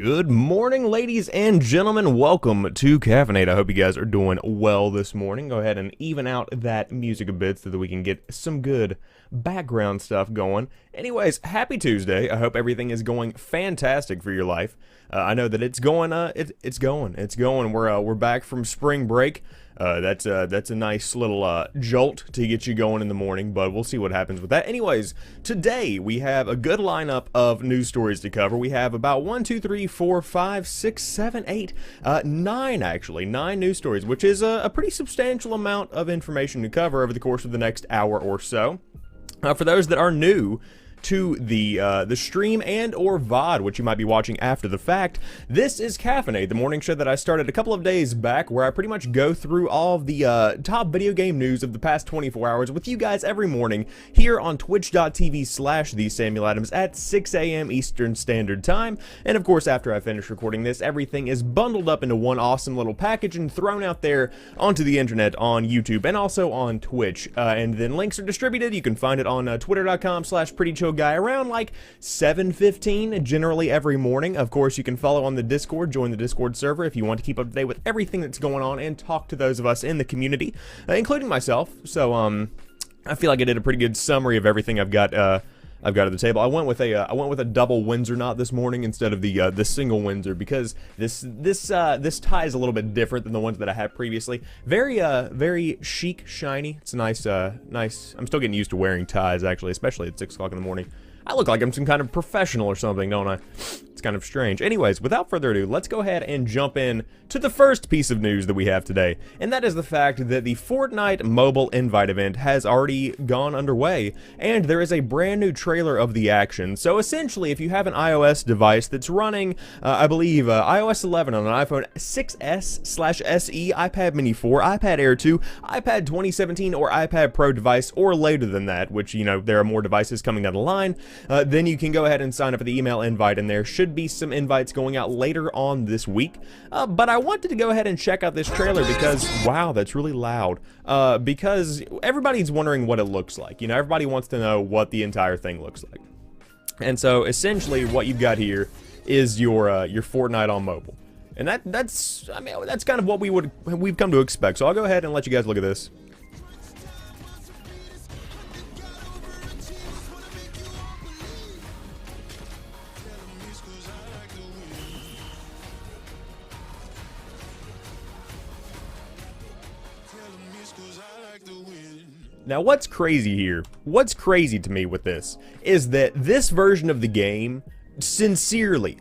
Good morning, ladies and gentlemen. Welcome to Caffeinate. I hope you guys are doing well this morning. Go ahead and even out that music a bit so that we can get some good background stuff going. Anyways, happy Tuesday. I hope everything is going fantastic for your life. I know that it's going. It's going. We're back from spring break. That's a nice little jolt to get you going in the morning, but we'll see what happens with that. Anyways, today we have a good lineup of news stories to cover. We have about 9 actually, 9 news stories, which is a pretty substantial amount of information to cover over the course of the next hour or so. For those that are new to the stream and or VOD, which you might be watching after the fact, this is Caffeinate, the morning show that I started a couple of days back, where I pretty much go through all of the top video game news of the past 24 hours with you guys every morning here on twitch.tv/thesamueladams at 6 a.m. Eastern Standard Time. And of course, after I finish recording this, everything is bundled up into one awesome little package and thrown out there onto the internet on YouTube and also on Twitch. And then links are distributed. You can find it on twitter.com/prettychillguy around like 7:15 generally every morning. Of course, you can follow on the Discord, join the Discord server if you want to keep up to date with everything that's going on and talk to those of us in the community, including myself. So I feel like I did a pretty good summary of everything I've got at the table. I went with a double Windsor knot this morning instead of the single Windsor, because this tie is a little bit different than the ones that I had previously. Very chic, shiny. It's nice. I'm still getting used to wearing ties, actually, especially at 6 o'clock in the morning. I look like I'm some kind of professional or something, don't I? It's kind of strange. Anyways, without further ado, let's go ahead and jump in to the first piece of news that we have today, and that is the fact that the Fortnite Mobile invite event has already gone underway, and there is a brand new trailer of the action. So essentially, if you have an iOS device that's running, I believe, iOS 11 on an iPhone 6s/SE, iPad Mini 4, iPad Air 2, iPad 2017, or iPad Pro device, or later than that, which, you know, there are more devices coming down the line, then you can go ahead and sign up for the email invite, and there should be some invites going out later on this week. But I wanted to go ahead and check out this trailer because, wow, that's really loud. Because everybody's wondering what it looks like. You know, everybody wants to know what the entire thing looks like. And so essentially what you've got here is your Fortnite on mobile. And that's kind of what we've come to expect. So I'll go ahead and let you guys look at this. Now, what's crazy here, what's crazy to me with this, is that this version of the game, sincerely,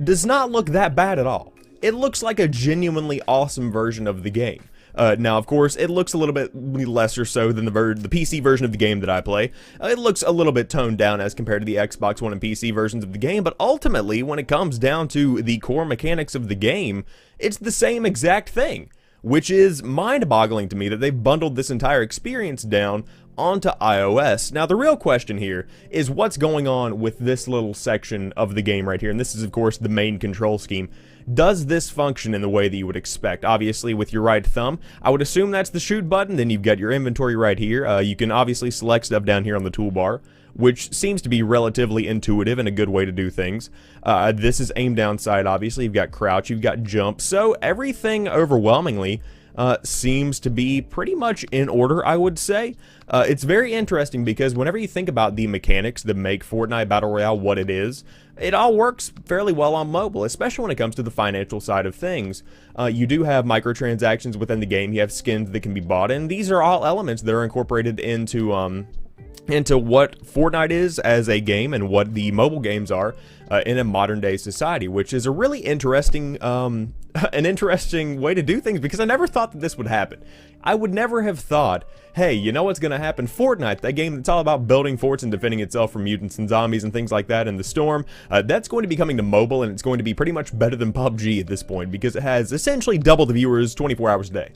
does not look that bad at all. It looks like a genuinely awesome version of the game. Now, of course, it looks a little bit lesser so than the PC version of the game that I play. It looks a little bit toned down as compared to the Xbox One and PC versions of the game, but ultimately, when it comes down to the core mechanics of the game, it's the same exact thing, which is mind-boggling to me that they've bundled this entire experience down onto iOS. Now, the real question here is what's going on with this little section of the game right here, and this is, of course, the main control scheme. Does this function in the way that you would expect? Obviously, with your right thumb, I would assume that's the shoot button. Then you've got your inventory right here. You can obviously select stuff down here on the toolbar, which seems to be relatively intuitive and a good way to do things. This is aim down sight, obviously. You've got crouch, you've got jump. So everything overwhelmingly seems to be pretty much in order, I would say. It's very interesting because whenever you think about the mechanics that make Fortnite Battle Royale what it is, it all works fairly well on mobile, especially when it comes to the financial side of things. You do have microtransactions within the game, you have skins that can be bought, and these are all elements that are incorporated into what Fortnite is as a game and what the mobile games are in a modern day society, which is a really interesting an interesting way to do things, because I never thought that this would happen. I would never have thought, hey, you know what's going to happen? Fortnite, that game that's all about building forts and defending itself from mutants and zombies and things like that in the storm, that's going to be coming to mobile, and it's going to be pretty much better than PUBG at this point, because it has essentially double the viewers 24 hours a day.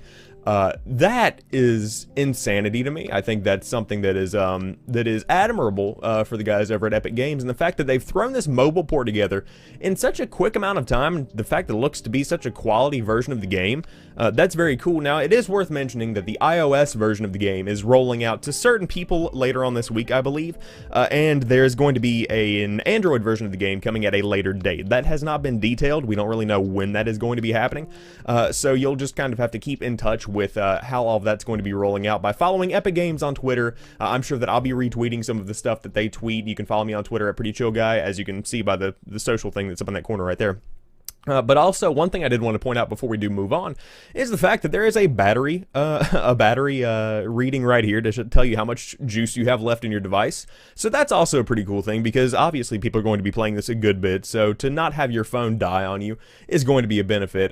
That is insanity to me. I think that's something that is admirable for the guys over at Epic Games, and the fact that they've thrown this mobile port together in such a quick amount of time, the fact that it looks to be such a quality version of the game, that's very cool. Now, it is worth mentioning that the iOS version of the game is rolling out to certain people later on this week, I believe, and there's going to be an Android version of the game coming at a later date. That has not been detailed. We don't really know when that is going to be happening, so you'll just kind of have to keep in touch with how all of that's going to be rolling out by following Epic Games on Twitter. I'm sure that I'll be retweeting some of the stuff that they tweet. You can follow me on Twitter at PrettyChillGuy, as you can see by the social thing that's up in that corner right there. But also, one thing I did want to point out before we do move on is the fact that there is a battery reading right here to tell you how much juice you have left in your device. So that's also a pretty cool thing, because obviously people are going to be playing this a good bit, so to not have your phone die on you is going to be a benefit.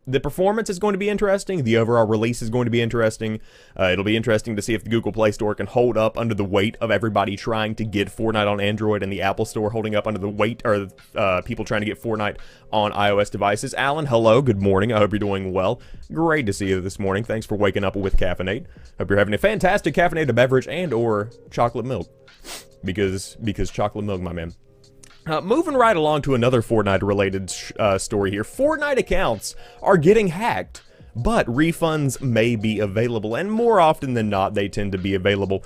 The performance is going to be interesting. The overall release is going to be interesting. It'll be interesting to see if the Google Play Store can hold up under the weight of everybody trying to get Fortnite on Android, and the Apple Store holding up under the weight, or people trying to get Fortnite on iOS devices. Alan, hello, good morning. I hope you're doing well. Great to see you this morning. Thanks for waking up with Caffeinate. Hope you're having a fantastic caffeinated beverage and or chocolate milk, because chocolate milk, my man. Moving right along to another Fortnite-related story here. Fortnite accounts are getting hacked, but refunds may be available, and more often than not, they tend to be available.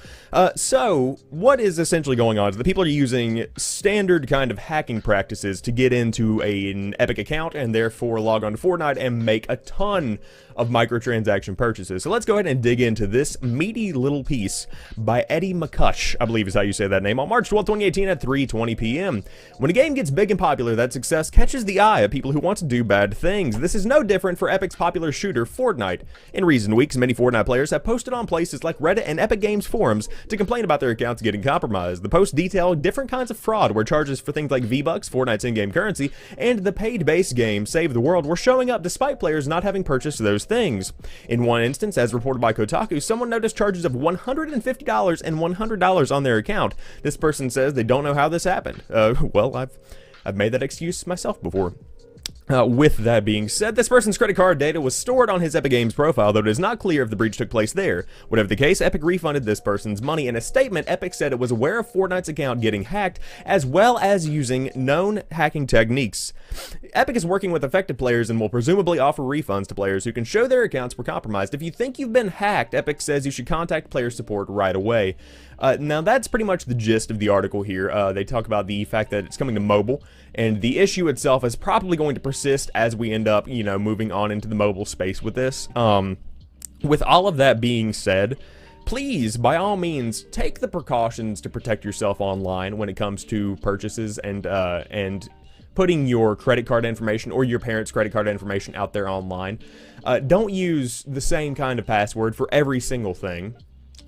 So, what is essentially going on is that people are using standard kind of hacking practices to get into an Epic account, and therefore log on to Fortnite and make a ton of microtransaction purchases. So let's go ahead and dig into this meaty little piece by Eddie McCush, I believe is how you say that name, on March 12, 2018 at 3:20 p.m. When a game gets big and popular, that success catches the eye of people who want to do bad things. This is no different for Epic's popular shooter, Fortnite. In recent weeks, many Fortnite players have posted on places like Reddit and Epic Games forums to complain about their accounts getting compromised. The posts detail different kinds of fraud, where charges for things like V-Bucks, Fortnite's in-game currency, and the paid-based game Save the World were showing up despite players not having purchased those things. In one instance, as reported by Kotaku, someone noticed charges of $150 and $100 on their account. This person says they don't know how this happened. Well, I've made that excuse myself before. With that being said, this person's credit card data was stored on his Epic Games profile, though it is not clear if the breach took place there. Whatever the case, Epic refunded this person's money. In a statement, Epic said it was aware of Fortnite's account getting hacked, as well as using known hacking techniques. Epic is working with affected players and will presumably offer refunds to players who can show their accounts were compromised. If you think you've been hacked, Epic says you should contact player support right away. Now, that's pretty much the gist of the article here. They talk about the fact that it's coming to mobile, and the issue itself is probably going to persist as we end up, moving on into the mobile space with this. With all of that being said, please, by all means, take the precautions to protect yourself online when it comes to purchases and putting your credit card information or your parents' credit card information out there online. Don't use the same kind of password for every single thing.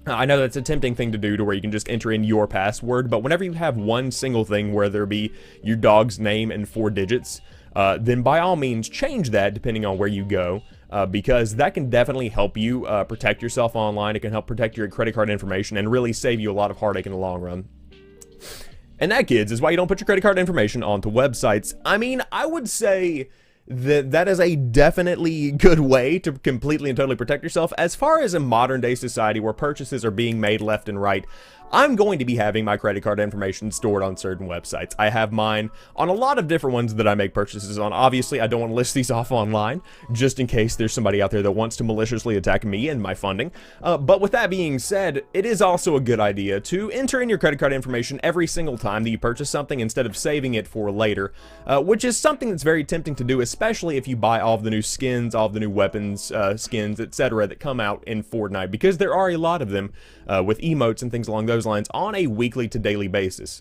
I know that's a tempting thing to do, to where you can just enter in your password, but whenever you have one single thing, whether it be your dog's name and 4 digits, then by all means change that depending on where you go, because that can definitely help you protect yourself online. It can help protect your credit card information and really save you a lot of heartache in the long run. And that, kids, is why you don't put your credit card information onto websites. I mean, I would say that is a definitely good way to completely and totally protect yourself. As far as a modern day society where purchases are being made left and right, I'm going to be having my credit card information stored on certain websites. I have mine on a lot of different ones that I make purchases on. Obviously, I don't want to list these off online, just in case there's somebody out there that wants to maliciously attack me and my funding. But with that being said, it is also a good idea to enter in your credit card information every single time that you purchase something, instead of saving it for later, which is something that's very tempting to do, especially if you buy all of the new skins, all of the new weapons, skins, etc. that come out in Fortnite, because there are a lot of them with emotes and things along those lines on a weekly to daily basis.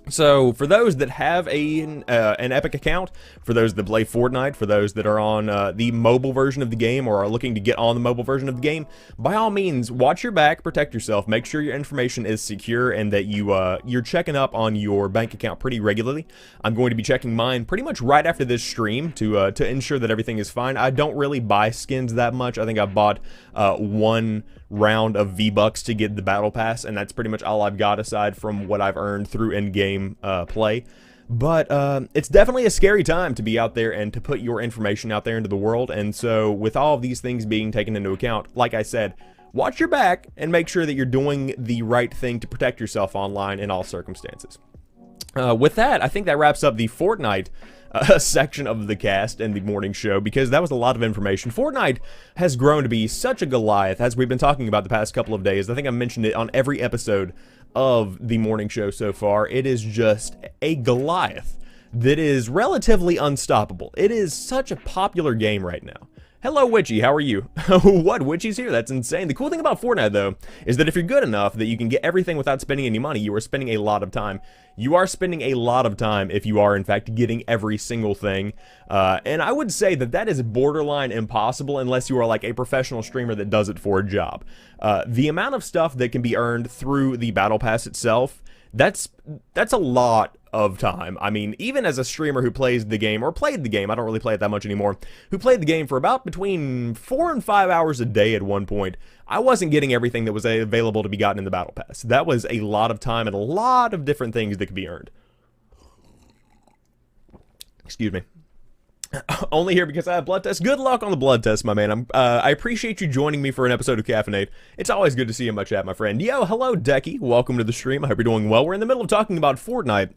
So for those that have an Epic account, for those that play Fortnite, for those that are on the mobile version of the game or are looking to get on the mobile version of the game, by all means, watch your back, protect yourself, make sure your information is secure, and that you're checking up on your bank account pretty regularly. I'm going to be checking mine pretty much right after this stream to ensure that everything is fine. I don't really buy skins that much. I think I bought one round of V-Bucks to get the battle pass, and that's pretty much all I've got aside from what I've earned through in-game play. But it's definitely a scary time to be out there and to put your information out there into the world. And so with all of these things being taken into account, like I said, watch your back and make sure that you're doing the right thing to protect yourself online in all circumstances. With that, I think that wraps up the Fortnite section of the cast and the morning show, because that was a lot of information. Fortnite has grown to be such a Goliath, as we've been talking about the past couple of days. I think I mentioned it on every episode of the morning show so far. It is just a Goliath that is relatively unstoppable. It is such a popular game right now. Hello, Witchy, how are you? What? Witchy's here? That's insane. The cool thing about Fortnite, though, is that if you're good enough that you can get everything without spending any money, you are spending a lot of time. You are spending a lot of time if you are, in fact, getting every single thing. And I would say that that is borderline impossible unless you are like a professional streamer that does it for a job. The amount of stuff that can be earned through the Battle Pass itself, that's a lot of time. I mean, even as a streamer who plays the game, or played the game, I don't really play it that much anymore, who played the game for about between 4 and 5 hours a day at one point, I wasn't getting everything that was available to be gotten in the Battle Pass. That was a lot of time and a lot of different things that could be earned. Excuse me. Only here because I have blood tests. Good luck on the blood test, my man. I appreciate you joining me for an episode of Caffeinate. It's always good to see you in my chat, my friend. Yo, hello, Decky. Welcome to the stream. I hope you're doing well. We're in the middle of talking about Fortnite.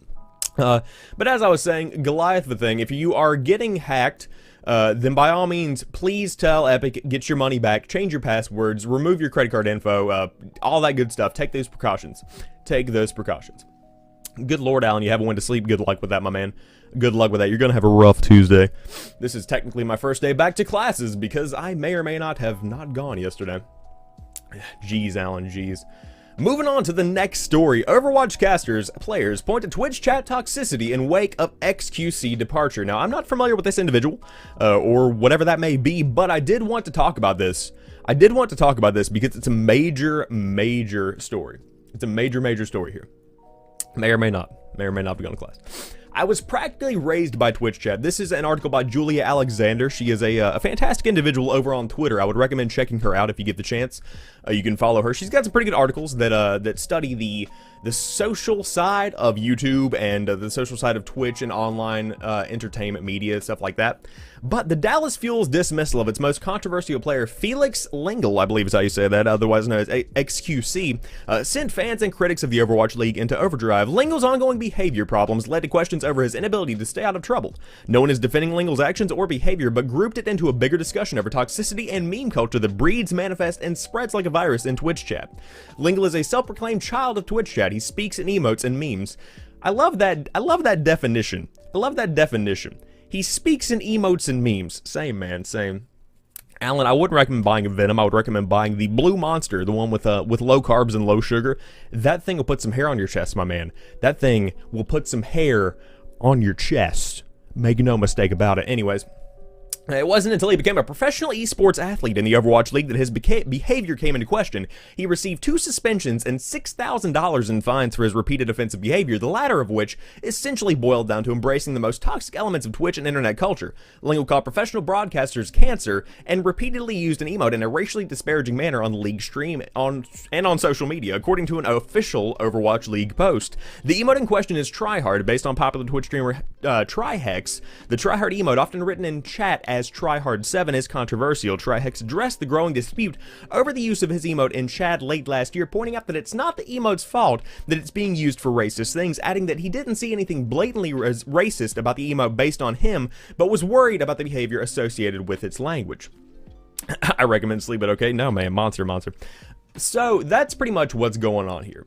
But as I was saying, Goliath the thing, if you are getting hacked, then by all means, please tell Epic, get your money back, change your passwords, remove your credit card info, all that good stuff. Take those precautions. Take those precautions. Good Lord, Alan, you haven't went to sleep. Good luck with that, my man. Good luck with that. You're going to have a rough Tuesday. This is technically my first day back to classes because I may or may not have not gone yesterday. Jeez, Alan, jeez. Moving on to the next story. Overwatch players point to Twitch chat toxicity in wake of XQC departure. Now, I'm not familiar with this individual, or whatever that may be, but I did want to talk about this. I did want to talk about this because it's a major, major story. It's a major, major story here. May or may not be going to class. I was practically raised by Twitch chat. This is an article by Julia Alexander. She is a fantastic individual over on Twitter. I would recommend checking her out if you get the chance. You can follow her. She's got some pretty good articles that study the social side of YouTube and the social side of Twitch and online entertainment media, stuff like that. But the Dallas Fuel's dismissal of its most controversial player, Felix Lingle, I believe is how you say that, otherwise known as XQC, sent fans and critics of the Overwatch League into overdrive. Lingle's ongoing behavior problems led to questions over his inability to stay out of trouble. No one is defending Lingle's actions or behavior, but grouped it into a bigger discussion over toxicity and meme culture that breeds, manifests, and spreads like a virus in Twitch chat. Lingle is a self-proclaimed child of Twitch chat. He speaks in emotes and memes. I love that definition. I love that definition. He speaks in emotes and memes. Same, man, same. Alan, I wouldn't recommend buying a Venom. I would recommend buying the Blue Monster, the one with low carbs and low sugar. That thing will put some hair on your chest, my man. That thing will put some hair on your chest. Make no mistake about it. Anyways, it wasn't until he became a professional esports athlete in the Overwatch League that his behavior came into question. He received 2 suspensions and $6,000 in fines for his repeated offensive behavior, the latter of which essentially boiled down to embracing the most toxic elements of Twitch and internet culture. Lingle called professional broadcasters cancer and repeatedly used an emote in a racially disparaging manner on the league stream and on social media, according to an official Overwatch League post. The emote in question is Tryhard, based on popular Twitch streamer Tryhex. The Tryhard emote, often written in chat as Tryhard7, is controversial. Tryhex addressed the growing dispute over the use of his emote in chat late last year, pointing out that it's not the emote's fault that it's being used for racist things, adding that he didn't see anything blatantly racist about the emote based on him, but was worried about the behavior associated with its language. I recommend sleep, but okay, no man, monster. So that's pretty much what's going on here.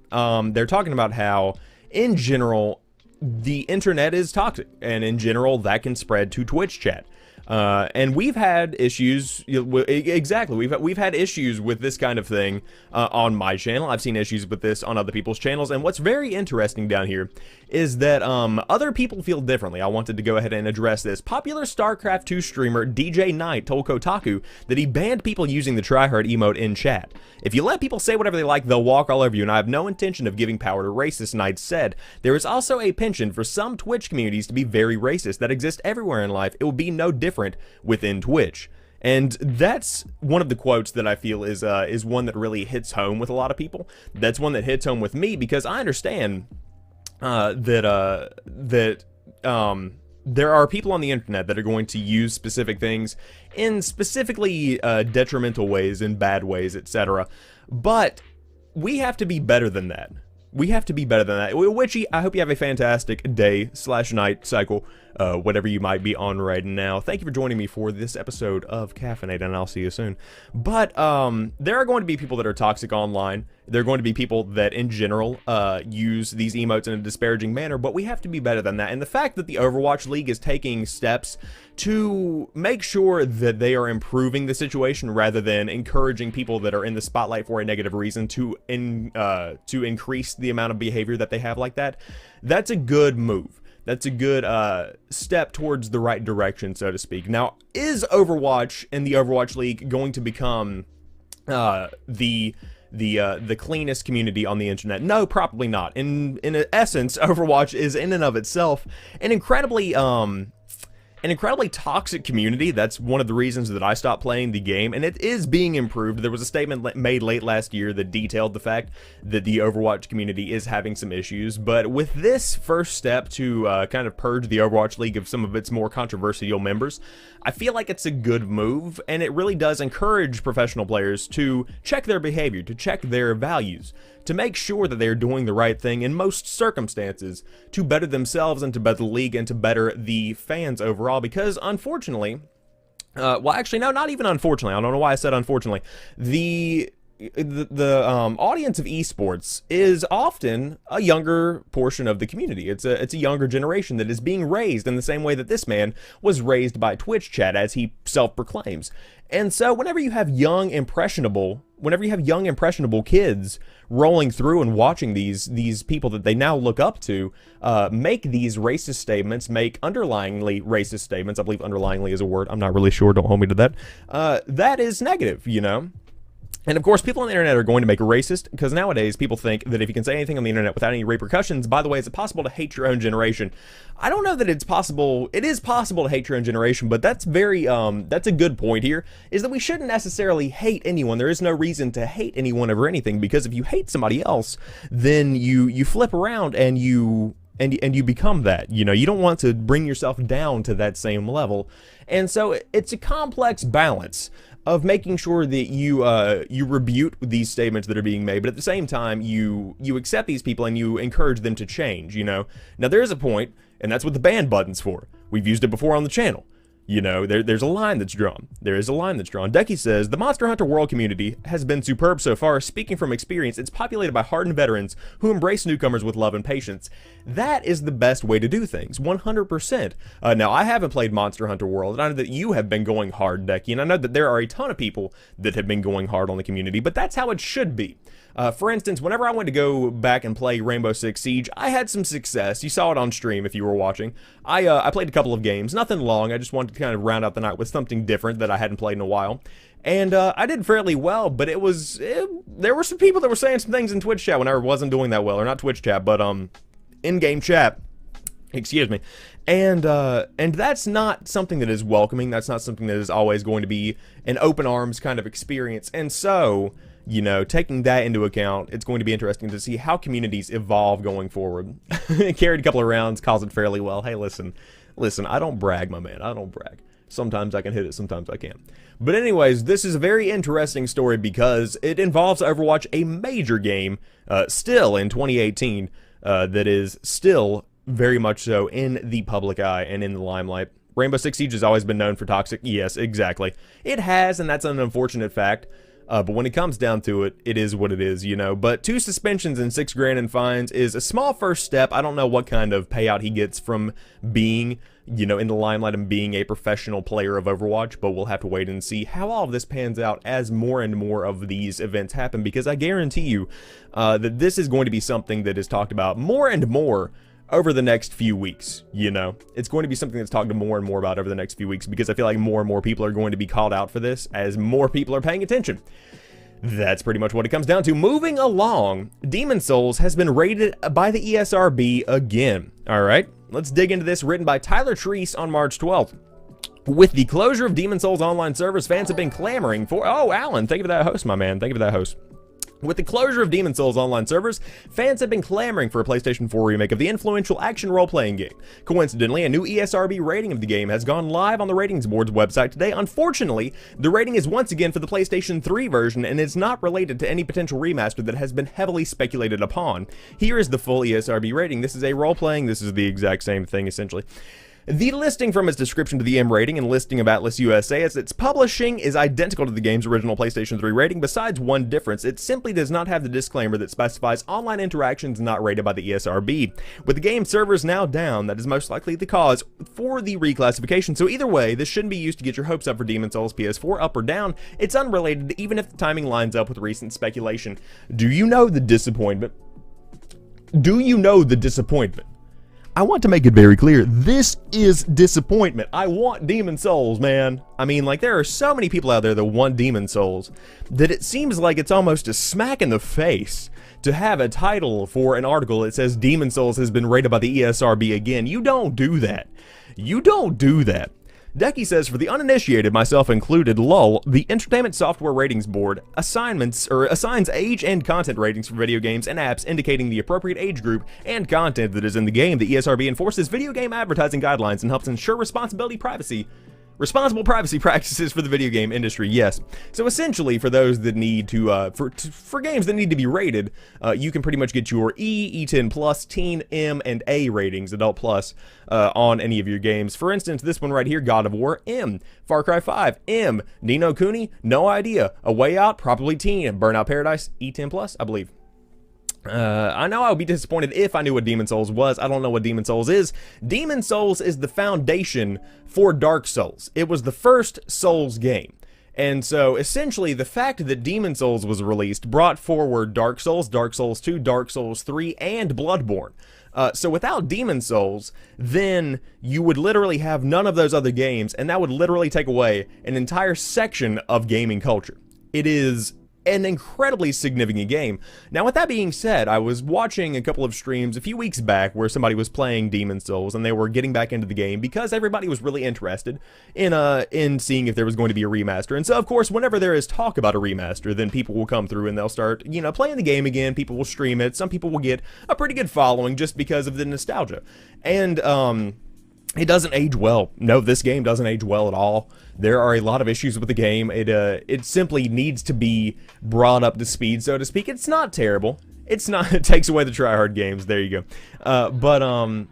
They're talking about how, in general, the internet is toxic, and in general, that can spread to Twitch chat. And we've had issues, exactly, we've had issues with this kind of thing on my channel. I've seen issues with this on other people's channels, and what's very interesting down here is that other people feel differently. I wanted to go ahead and address this. Popular StarCraft 2 streamer DJ Knight told Kotaku that he banned people using the Tryhard emote in chat. If you let people say whatever they like, they'll walk all over you, and I have no intention of giving power to racists, Knight said. There is also a penchant for some Twitch communities to be very racist that exist everywhere in life. It will be no different within Twitch. And that's one of the quotes that I feel is one that really hits home with a lot of people. That's one that hits home with me because I understand that there are people on the internet that are going to use specific things in specifically detrimental ways, in bad ways, etc. But we have to be better than that. We have to be better than that. Witchy, I hope you have a fantastic day/night cycle, whatever you might be on right now. Thank you for joining me for this episode of Caffeinate, and I'll see you soon. But there are going to be people that are toxic online. There are going to be people that, in general, use these emotes in a disparaging manner, but we have to be better than that. And the fact that the Overwatch League is taking steps to make sure that they are improving the situation rather than encouraging people that are in the spotlight for a negative reason to increase the amount of behavior that they have like that, that's a good move. That's a good step towards the right direction, so to speak. Now, is Overwatch and the Overwatch League going to become the cleanest community on the internet? No, probably not. In essence, Overwatch is in and of itself an incredibly toxic community. That's one of the reasons that I stopped playing the game, and it is being improved. There was a statement made late last year that detailed the fact that the Overwatch community is having some issues, but with this first step to kind of purge the Overwatch League of some of its more controversial members, I feel like it's a good move, and it really does encourage professional players to check their behavior, to check their values, to make sure that they're doing the right thing in most circumstances to better themselves and to better the league and to better the fans overall. Because unfortunately, well, actually, no, not even unfortunately. I don't know why I said unfortunately. The audience of esports is often a younger portion of the community. It's a younger generation that is being raised in the same way that this man was raised by Twitch chat, as he self-proclaims. And so whenever you have young impressionable kids rolling through and watching these people that they now look up to make these racist statements, make underlyingly racist statements — I believe underlyingly is a word, I'm not really sure, don't hold me to that — that is negative, you know? And of course, people on the internet are going to make a racist, because nowadays people think that if you can say anything on the internet without any repercussions — by the way, is it possible to hate your own generation? I don't know that it's possible. It is possible to hate your own generation, but that's that's a good point here, is that we shouldn't necessarily hate anyone. There is no reason to hate anyone over anything, because if you hate somebody else, then you flip around and you become that. You know, you don't want to bring yourself down to that same level. And so it's a complex balance of making sure that you rebuke these statements that are being made, but at the same time you accept these people and you encourage them to change, you know. Now there is a point, and that's what the ban button's for. We've used it before on the channel. You know, there's a line that's drawn. There is a line that's drawn. Decky says, the Monster Hunter World community has been superb so far. Speaking from experience, it's populated by hardened veterans who embrace newcomers with love and patience. That is the best way to do things, 100%. Now, I haven't played Monster Hunter World, and I know that you have been going hard, Decky, and I know that there are a ton of people that have been going hard on the community, but that's how it should be. For instance, whenever I went to go back and play Rainbow Six Siege, I had some success. You saw it on stream if you were watching. I played a couple of games, nothing long. I just wanted to kind of round out the night with something different that I hadn't played in a while. And I did fairly well, but there were some people that were saying some things in Twitch chat when I wasn't doing that well. Or not Twitch chat, but in-game chat. Excuse me. And that's not something that is welcoming. That's not something that is always going to be an open arms kind of experience. And so, you know, taking that into account, it's going to be interesting to see how communities evolve going forward. Carried a couple of rounds, calls it fairly well. Hey, listen, I don't brag, my man. I don't brag. Sometimes I can hit it, sometimes I can't. But anyways, this is a very interesting story because it involves Overwatch, a major game, still in 2018, that is still very much so in the public eye and in the limelight. Rainbow Six Siege has always been known for toxic. Yes, exactly. It has, and that's an unfortunate fact. But when it comes down to it, it is what it is, you know. But 2 suspensions and $6 grand in fines is a small first step. I don't know what kind of payout he gets from being, you know, in the limelight and being a professional player of Overwatch, but we'll have to wait and see how all of this pans out as more and more of these events happen, because I guarantee you that this is going to be something that is talked about more and more over the next few weeks. You know, it's going to be something that's talked more and more about over the next few weeks, because I feel like more and more people are going to be called out for this as more people are paying attention. That's pretty much what it comes down to. Moving along, Demon Souls has been rated by the ESRB again. All right, let's dig into this. Written by Tyler Treese on March 12th. With the closure of Demon Souls online servers, fans have been clamoring for... Oh, Alan, thank you for that host, my man. Thank you for that host. With the closure of Demon's Souls online servers, fans have been clamoring for a PlayStation 4 remake of the influential action role-playing game. Coincidentally, a new ESRB rating of the game has gone live on the ratings board's website today. Unfortunately, the rating is once again for the PlayStation 3 version, and it's not related to any potential remaster that has been heavily speculated upon. Here is the full ESRB rating. This is a role-playing, this is the exact same thing, essentially. The listing from its description to the M rating and listing of Atlas USA is its publishing is identical to the game's original PlayStation 3 rating, besides one difference. It simply does not have the disclaimer that specifies online interactions not rated by the ESRB. With the game servers now down, that is most likely the cause for the reclassification, so either way, this shouldn't be used to get your hopes up for Demon's Souls PS4 up or down. It's unrelated, even if the timing lines up with recent speculation. Do you know the disappointment? Do you know the disappointment? I want to make it very clear, this is disappointment. I want Demon's Souls, man. I mean, like, there are so many people out there that want Demon's Souls that it seems like it's almost a smack in the face to have a title for an article that says Demon's Souls has been rated by the ESRB again. You don't do that. You don't do that. Decky says, for the uninitiated, myself included, lol, the Entertainment Software Ratings Board assigns age and content ratings for video games and apps indicating the appropriate age group and content that is in the game. The ESRB enforces video game advertising guidelines and helps ensure responsible privacy practices for the video game industry. Yes. So essentially, for those that need to, for games that need to be rated, you can pretty much get your E, E10 Plus, Teen, M, and A ratings, Adult Plus, on any of your games. For instance, this one right here, God of War, M. Far Cry 5, M. Ni no Kuni, no idea. A Way Out, probably Teen. Burnout Paradise, E10 Plus, I believe. I know I would be disappointed if I knew what Demon's Souls was. I don't know what Demon's Souls is. Demon's Souls is the foundation for Dark Souls. It was the first Souls game. And so, essentially, the fact that Demon's Souls was released brought forward Dark Souls, Dark Souls 2, Dark Souls 3, and Bloodborne. So without Demon's Souls, then you would literally have none of those other games, and that would literally take away an entire section of gaming culture. It is an incredibly significant game. Now, with that being said, I was watching a couple of streams a few weeks back where somebody was playing Demon's Souls and they were getting back into the game because everybody was really interested in seeing if there was going to be a remaster. And so, of course, whenever there is talk about a remaster, then people will come through and they'll start, you know, playing the game again. People will stream it. Some people will get a pretty good following just because of the nostalgia. And, it doesn't age well. No, this game doesn't age well at all. There are a lot of issues with the game. It simply needs to be brought up to speed, so to speak. It's not terrible. It's not. It takes away the try-hard games. There you go. But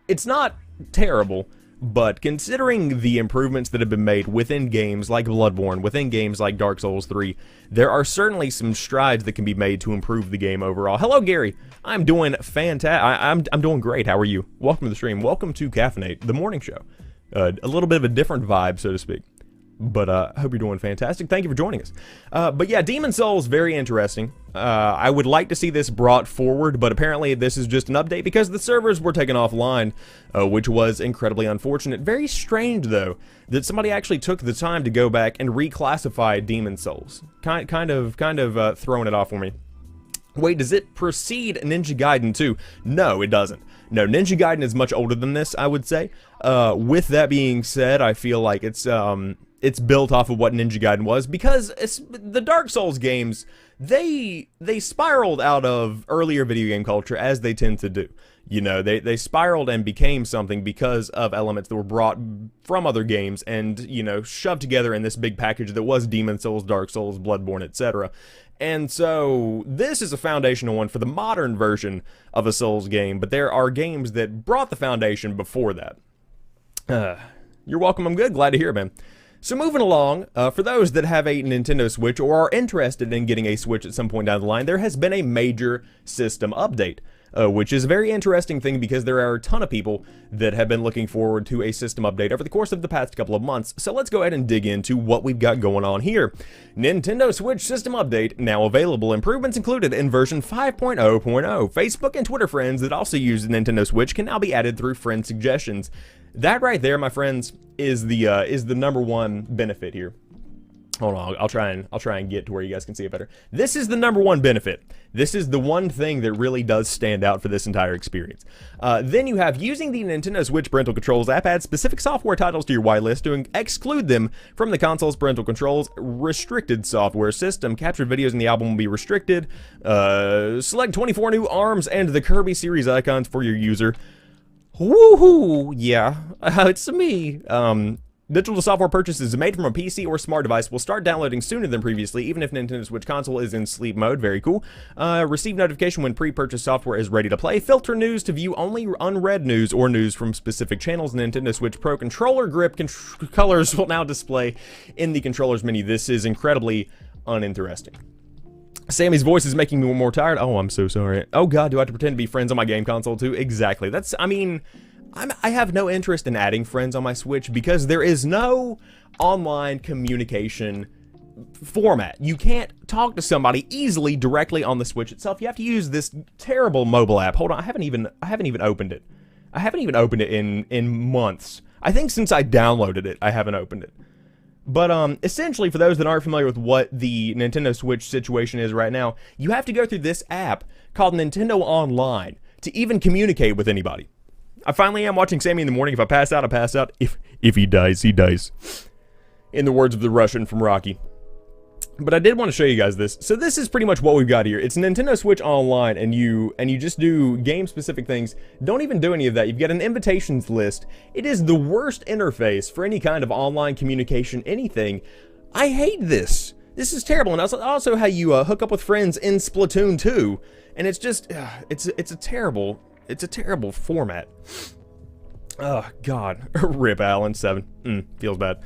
it's not terrible. But considering the improvements that have been made within games like Bloodborne, within games like Dark Souls 3, there are certainly some strides that can be made to improve the game overall. Hello, Gary. I'm doing fantastic. I'm doing great. How are you? Welcome to the stream. Welcome to Caffeinate, the morning show. A little bit of a different vibe, so to speak. But I hope you're doing fantastic. Thank you for joining us. But yeah, Demon's Souls, very interesting. I would like to see this brought forward, but apparently this is just an update because the servers were taken offline, which was incredibly unfortunate. Very strange, though, that somebody actually took the time to go back and reclassify Demon's Souls. Kind of throwing it off for me. Wait, does it precede Ninja Gaiden 2? No, it doesn't. No, Ninja Gaiden is much older than this, I would say. With that being said, I feel like it's built off of what Ninja Gaiden was, because the Dark Souls games, they spiraled out of earlier video game culture, as they tend to do. You know, they spiraled and became something because of elements that were brought from other games and, you know, shoved together in this big package that was Demon's Souls, Dark Souls, Bloodborne, etc. And so, this is a foundational one for the modern version of a Souls game, but there are games that brought the foundation before that. You're welcome, I'm good, glad to hear it, man. So moving along, for those that have a Nintendo Switch or are interested in getting a Switch at some point down the line, there has been a major system update. Which is a very interesting thing because there are a ton of people that have been looking forward to a system update over the course of the past couple of months. So let's go ahead and dig into what we've got going on here. Nintendo Switch system update now available. Improvements included in version 5.0.0. Facebook and Twitter friends that also use the Nintendo Switch can now be added through friend suggestions. That right there, my friends, is the number one benefit here. Hold on, I'll try and get to where you guys can see it better. This is the number one benefit. This is the one thing that really does stand out for this entire experience. Then you have using the Nintendo Switch Parental Controls app adds specific software titles to your whitelist to exclude them from the console's parental controls restricted software system. Captured videos in the album will be restricted. Select 24 new arms and the Kirby series icons for your user. Woohoo! Yeah, it's me. Digital software purchases made from a PC or smart device will start downloading sooner than previously, even if Nintendo Switch console is in sleep mode. Very cool. Receive notification when pre-purchased software is ready to play. Filter news to view only unread news or news from specific channels. Nintendo Switch Pro controller grip colors will now display in the controllers menu. This is incredibly uninteresting. Sammy's voice is making me more tired. Oh, I'm so sorry. Oh god, do I have to pretend to be friends on my game console too? Exactly. That's, I mean, I have no interest in adding friends on my Switch because there is no online communication format. You can't talk to somebody easily directly on the Switch itself. You have to use this terrible mobile app. Hold on, I haven't even opened it. I haven't even opened it in months. I think since I downloaded it, I haven't opened it. But essentially, for those that aren't familiar with what the Nintendo Switch situation is right now, you have to go through this app called Nintendo Online to even communicate with anybody. I finally am watching Sammy in the morning. If I pass out, I pass out. If he dies, he dies. In the words of the Russian from Rocky. But I did want to show you guys this. So this is pretty much what we've got here. It's Nintendo Switch Online, and you just do game-specific things. Don't even do any of that. You've got an invitations list. It is the worst interface for any kind of online communication, anything. I hate this. This is terrible. And also how you hook up with friends in Splatoon 2. And it's just, it's a terrible format. Oh, God. Rip Allen 7. Feels bad.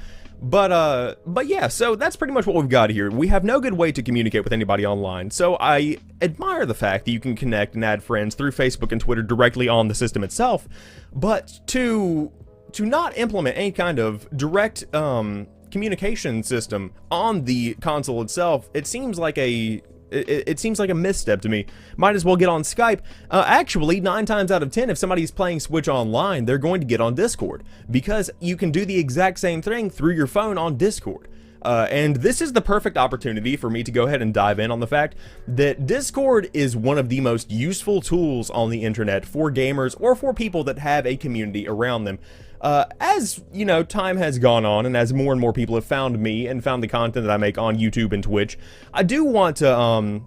But yeah, so that's pretty much what we've got here. We have no good way to communicate with anybody online, so I admire the fact that you can connect and add friends through Facebook and Twitter directly on the system itself, but to not implement any kind of direct communication system on the console itself, it seems like a misstep to me. Might as well get on Skype. Actually, 9 times out of 10, if somebody's playing Switch Online, they're going to get on Discord, because you can do the exact same thing through your phone on Discord. And this is the perfect opportunity for me to go ahead and dive in on the fact that Discord is one of the most useful tools on the internet for gamers or for people that have a community around them. As, you know, time has gone on, and as more and more people have found me and found the content that I make on YouTube and Twitch, I do want to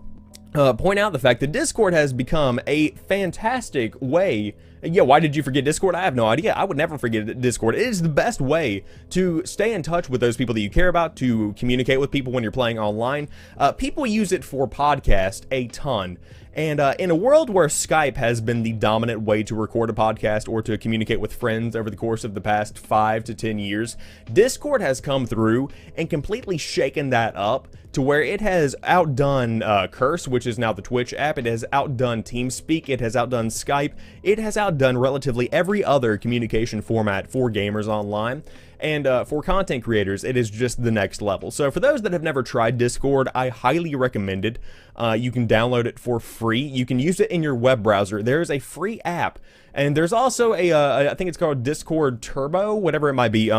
point out the fact that Discord has become a fantastic way. Yeah, why did you forget Discord? I have no idea. I would never forget Discord. It is the best way to stay in touch with those people that you care about, to communicate with people when you're playing online. People use it for podcast a ton. And in a world where Skype has been the dominant way to record a podcast or to communicate with friends over the course of the past 5 to 10 years, Discord has come through and completely shaken that up to where it has outdone Curse, which is now the Twitch app. It has outdone TeamSpeak. It has outdone Skype. It has outdone relatively every other communication format for gamers online. And for content creators, it is just the next level. So for those that have never tried Discord, I highly recommend it. You can download it for free. You can use it in your web browser. There is a free app. And there's also I think it's called Discord Turbo, whatever it might be.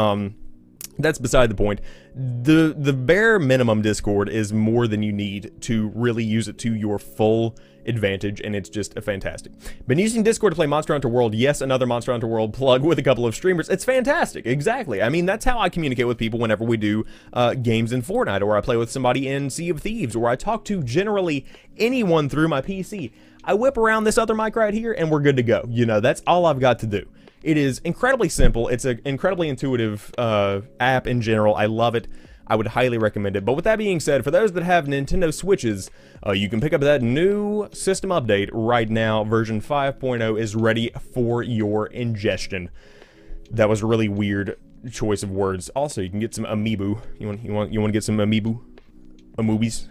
That's beside the point. The bare minimum Discord is more than you need to really use it to your full advantage, and it's just fantastic. Been using Discord to play Monster Hunter World. Yes, another Monster Hunter World plug with a couple of streamers. It's fantastic. Exactly. I mean, that's how I communicate with people whenever we do games in Fortnite, or I play with somebody in Sea of Thieves, or I talk to generally anyone through my PC. I whip around this other mic right here, and we're good to go. You know, that's all I've got to do. It is incredibly simple. It's an incredibly intuitive app in general. I love it. I would highly recommend it. But with that being said, for those that have Nintendo Switches, you can pick up that new system update right now. Version 5.0 is ready for your ingestion. That was a really weird choice of words. Also, you can get some amiibo. You want to get some amiibo? Amoobies?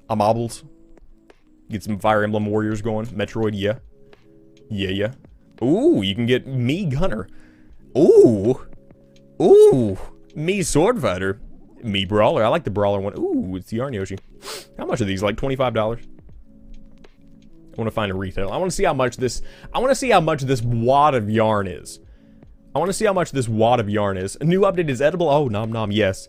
Amables? Get some Fire Emblem Warriors going. Metroid, yeah. Yeah. Ooh, you can get me Gunner. Ooh. Me Sword Fighter. Me Brawler. I like the Brawler one. Ooh, it's the Yarn Yoshi. How much are these? Like $25? I want to find a retail. I want to see how much this wad of yarn is. A new update is edible. Oh, nom nom, yes.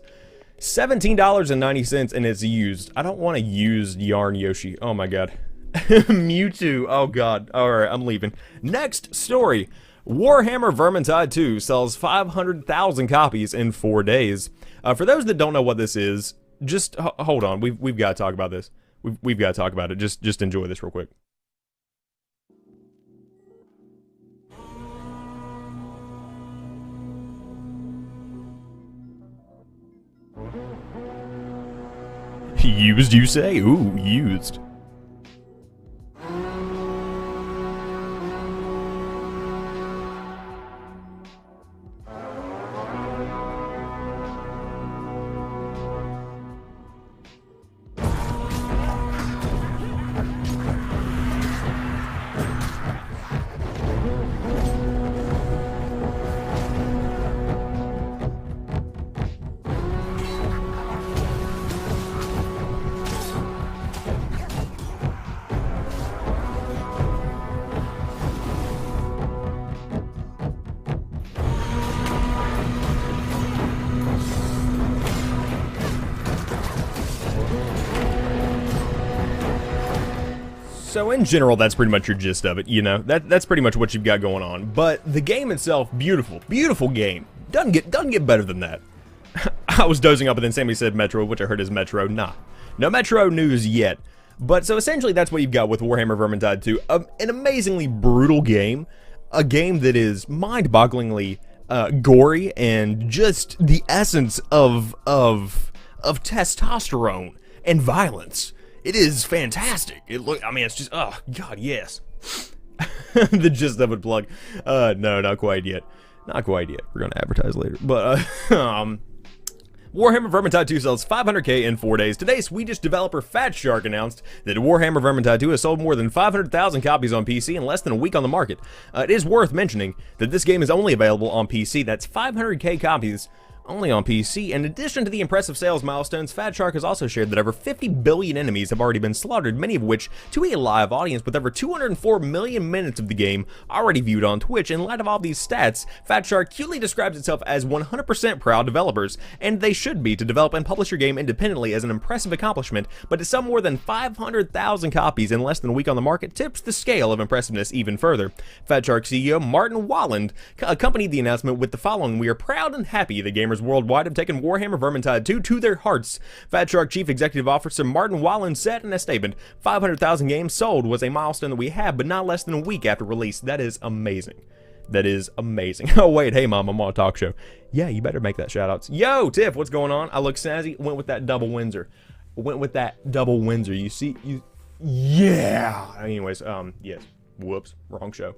$17.90 and it's used. I don't want a used Yarn Yoshi. Oh my god. Mewtwo. Oh god. Alright, I'm leaving. Next story. Warhammer Vermintide 2 sells 500,000 copies in 4 days. For those that don't know what this is, just hold on. We've got to talk about this. We've got to talk about it. Just enjoy this real quick. Used, you say? Ooh, used. So in general, that's pretty much your gist of it, you know? That's pretty much what you've got going on. But the game itself, beautiful. Beautiful game. Doesn't get better than that. I was dozing up and then Sammy said Metro, which I heard is Metro. Nah. No Metro news yet. But so essentially that's what you've got with Warhammer Vermintide 2. An amazingly brutal game. A game that is mind-bogglingly gory and just the essence of testosterone and violence. It is fantastic. I mean, it's just, oh, God, yes. The gist of it, plug. No, not quite yet. Not quite yet. We're going to advertise later. But, Warhammer Vermintide 2 sells 500k in 4 days. Today, Swedish developer Fat Shark announced that Warhammer Vermintide 2 has sold more than 500,000 copies on PC in less than a week on the market. It is worth mentioning that this game is only available on PC. That's 500k copies only on PC. In addition to the impressive sales milestones, Fat Shark has also shared that over 50 billion enemies have already been slaughtered, many of which to a live audience, with over 204 million minutes of the game already viewed on Twitch. In light of all these stats, Fat Shark cutely describes itself as 100% proud developers, and they should be. To develop and publish your game independently as an impressive accomplishment, but to sell more than 500,000 copies in less than a week on the market tips the scale of impressiveness even further. Fat Shark CEO Martin Walland accompanied the announcement with the following: "We are proud and happy the gamers worldwide have taken Warhammer Vermintide 2 to their hearts." Fat Shark Chief Executive Officer Martin Walland said in a statement, 500,000 games sold was a milestone that we had, but not less than a week after release. That is amazing. That is amazing. Oh wait, hey mom, I'm on a talk show. Yeah, you better make that shout outs. Yo, Tiff, what's going on? I look snazzy. Went with that double Windsor. You see, yeah. Anyways, yes. Whoops, wrong show.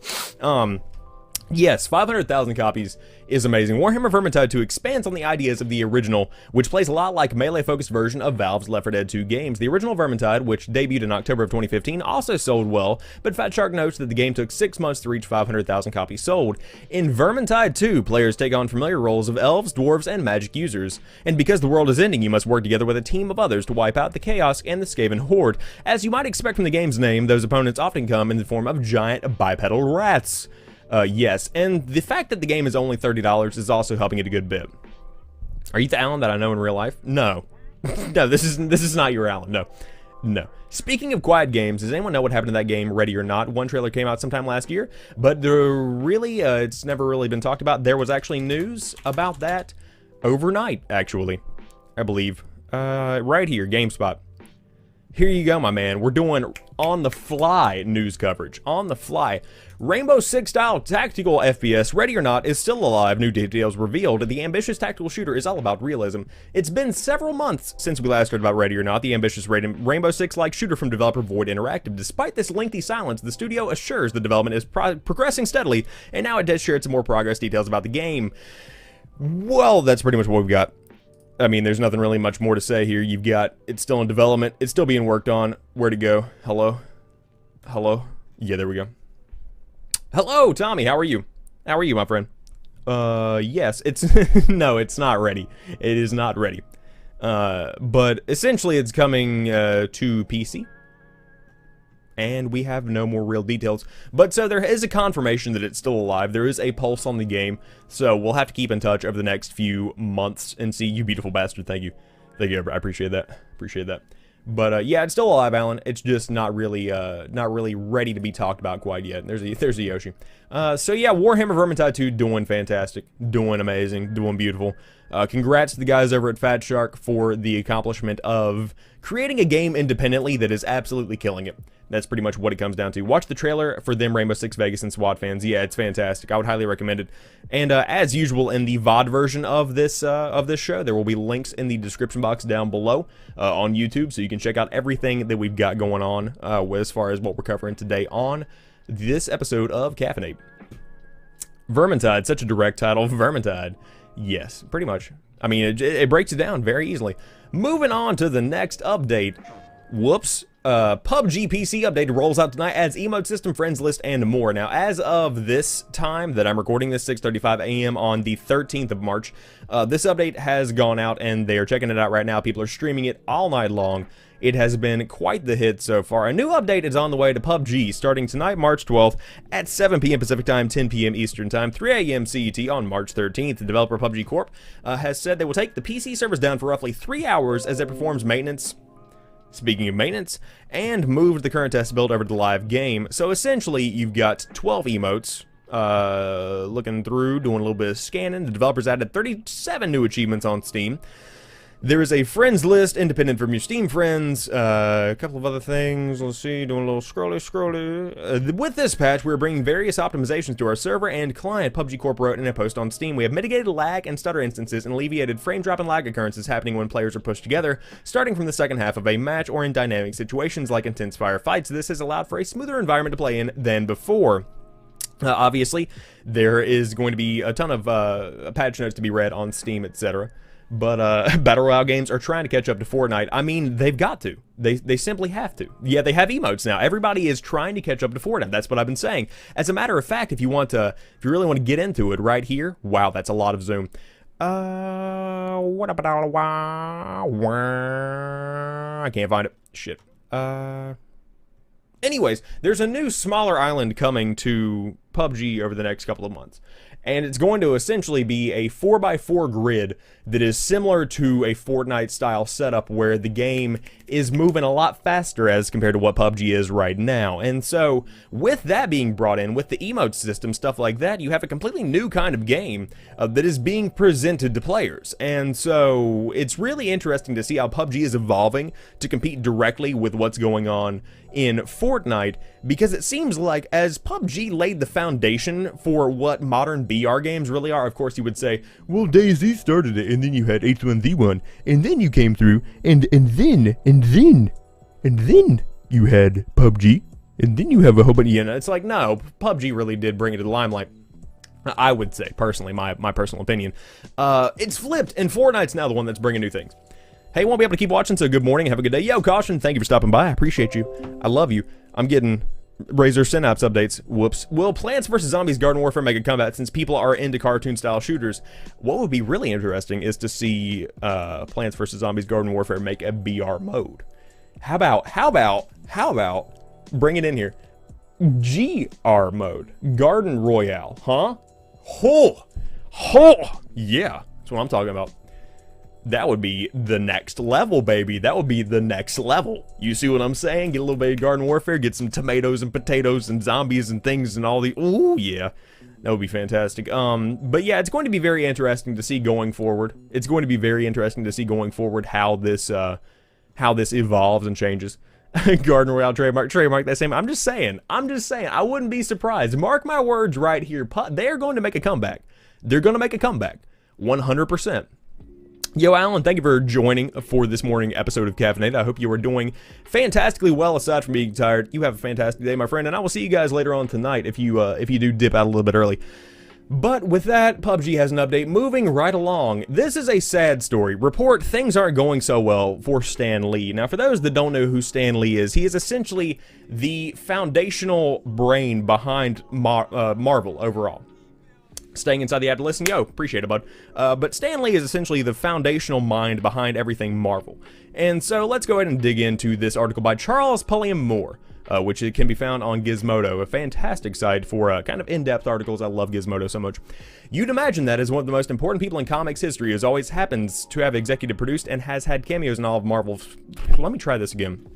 Yes, 500,000 copies is amazing. Warhammer Vermintide 2 expands on the ideas of the original, which plays a lot like melee-focused version of Valve's Left 4 Dead 2 games. The original Vermintide, which debuted in October of 2015, also sold well, but Fat Shark notes that the game took 6 months to reach 500,000 copies sold. In Vermintide 2, players take on familiar roles of elves, dwarves, and magic users. And because the world is ending, you must work together with a team of others to wipe out the Chaos and the Skaven Horde. As you might expect from the game's name, those opponents often come in the form of giant bipedal rats. Yes, and the fact that the game is only $30 is also helping it a good bit. Are you the Alan that I know in real life? No. No, this is not your Alan. No. Speaking of quiet games, does anyone know what happened to that game, Ready or Not? One trailer came out sometime last year, but it's never really been talked about. There was actually news about that overnight, actually, I believe. Right here, GameSpot. Here you go, my man. We're doing on-the-fly news coverage. On the fly. Rainbow Six-style tactical FPS, Ready or Not, is still alive. New details revealed. The ambitious tactical shooter is all about realism. It's been several months since we last heard about Ready or Not, the ambitious Rainbow Six-like shooter from developer Void Interactive. Despite this lengthy silence, the studio assures the development is progressing steadily, and now it does share some more progress details about the game. Well, that's pretty much what we've got. I mean, there's nothing really much more to say here. You've got, it's still in development. It's still being worked on. Where'd it go? Hello? Hello? Yeah, there we go. Hello, Tommy. How are you? How are you, my friend? Yes, it's, no, it's not ready. It is not ready. But essentially it's coming, to PC. And we have no more real details. But so there is a confirmation that it's still alive. There is a pulse on the game. So we'll have to keep in touch over the next few months and see. You beautiful bastard, thank you. Thank you. I appreciate that. Appreciate that. But yeah, it's still alive, Alan. It's just not really ready to be talked about quite yet. There's a Yoshi. So yeah, Warhammer Vermintide 2 doing fantastic, doing amazing, doing beautiful. Congrats to the guys over at Fat Shark for the accomplishment of creating a game independently that is absolutely killing it. That's pretty much what it comes down to. Watch the trailer for them Rainbow Six Vegas and SWAT fans. Yeah, it's fantastic. I would highly recommend it. And as usual, in the VOD version of this show, there will be links in the description box down below on YouTube, so you can check out everything that we've got going on as far as what we're covering today on this episode of Caffeinate. Vermintide, such a direct title. Vermintide. Yes, pretty much. I mean, it breaks it down very easily. Moving on to the next update. Whoops. PUBG PC update rolls out tonight, adds emote system, friends list, and more. Now, as of this time that I'm recording this, 6:35 a.m. on the 13th of March, this update has gone out, and they are checking it out right now. People are streaming it all night long. It has been quite the hit so far. A new update is on the way to PUBG, starting tonight, March 12th, at 7 p.m. Pacific Time, 10 p.m. Eastern Time, 3 a.m. CET on March 13th. The developer PUBG Corp has said they will take the PC servers down for roughly 3 hours as it performs maintenance. Speaking of maintenance, and moved the current test build over to the live game. So essentially, you've got 12 emotes. Looking through, doing a little bit of scanning. The developers added 37 new achievements on Steam. There is a friends list independent from your Steam friends. A couple of other things. Let's see, doing a little scrolly. With this patch, we're bringing various optimizations to our server and client, PUBG Corp wrote in a post on Steam. We have mitigated lag and stutter instances and alleviated frame drop and lag occurrences happening when players are pushed together, starting from the second half of a match or in dynamic situations like intense firefights. This has allowed for a smoother environment to play in than before. Obviously, there is going to be a ton of patch notes to be read on Steam, etc. But Battle Royale games are trying to catch up to Fortnite. I mean, they've got to. They simply have to. Yeah, they have emotes now. Everybody is trying to catch up to Fortnite. That's what I've been saying. As a matter of fact, if you really want to get into it right here, wow, that's a lot of zoom. What about I can't find it. Shit. Anyways, there's a new smaller island coming to PUBG over the next couple of months. And it's going to essentially be a 4x4 grid that is similar to a Fortnite-style setup where the game is moving a lot faster as compared to what PUBG is right now. And so, with that being brought in, with the emote system, stuff like that, you have a completely new kind of game that is being presented to players. And so, it's really interesting to see how PUBG is evolving to compete directly with what's going on in Fortnite, because it seems like as PUBG laid the foundation for what modern BR games really are, of course you would say, well, DayZ started it, and then you had H1Z1, and then you came through, and then you had PUBG, and then you have a whole bunch, it's like, no, PUBG really did bring it to the limelight. I would say, personally, my personal opinion. It's flipped, and Fortnite's now the one that's bringing new things. Hey, won't be able to keep watching, so good morning, have a good day. Yo, Caution, thank you for stopping by, I appreciate you. I love you. I'm getting Razor Synapse updates. Whoops. Will Plants vs. Zombies Garden Warfare make a comeback since people are into cartoon-style shooters? What would be really interesting is to see Plants vs. Zombies Garden Warfare make a BR mode. How about, bring it in here, GR mode, Garden Royale, huh? Yeah, that's what I'm talking about. That would be the next level, baby. That would be the next level. You see what I'm saying? Get a little bit of Garden Warfare, get some tomatoes and potatoes and zombies and things and all the... Ooh, yeah. That would be fantastic. But yeah, it's going to be very interesting to see going forward. It's going to be very interesting to see going forward how this evolves and changes. Garden Royale trademark that same. I'm just saying. I wouldn't be surprised. Mark my words right here. They're going to make a comeback. They're going to make a comeback. 100%. Yo, Alan, thank you for joining for this morning episode of Caffeinate. I hope you are doing fantastically well aside from being tired. You have a fantastic day, my friend, and I will see you guys later on tonight if you do dip out a little bit early. But with that, PUBG has an update. Moving right along, this is a sad story. Report, things aren't going so well for Stan Lee. Now, for those that don't know who Stan Lee is, he is essentially the foundational brain behind Marvel overall. Staying inside the ad to listen, yo, appreciate it, bud. But Stan Lee is essentially the foundational mind behind everything Marvel. And so let's go ahead and dig into this article by Charles Pulliam Moore. which it can be found on Gizmodo, a fantastic site for kind of in-depth articles. I love Gizmodo so much. You'd imagine that as one of the most important people in comics history, as always happens to have executive produced and has had cameos in all of Marvel's... Let me try this again.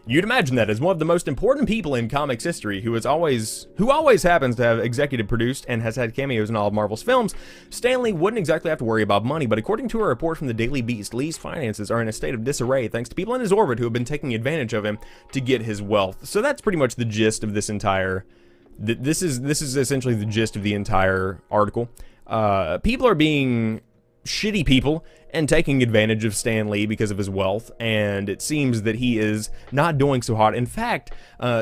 You'd imagine that as one of the most important people in comics history, who always happens to have executive produced and has had cameos in all of Marvel's films, Stan Lee wouldn't exactly have to worry about money, but according to a report from the Daily Beast, Lee's finances are in a state of disarray thanks to people in his orbit who have been taking advantage of him to get his wealth. So that's pretty much the gist of this entire... This is essentially the gist of the entire article. People are being shitty people and taking advantage of Stan Lee because of his wealth, and it seems that he is not doing so hot. In fact,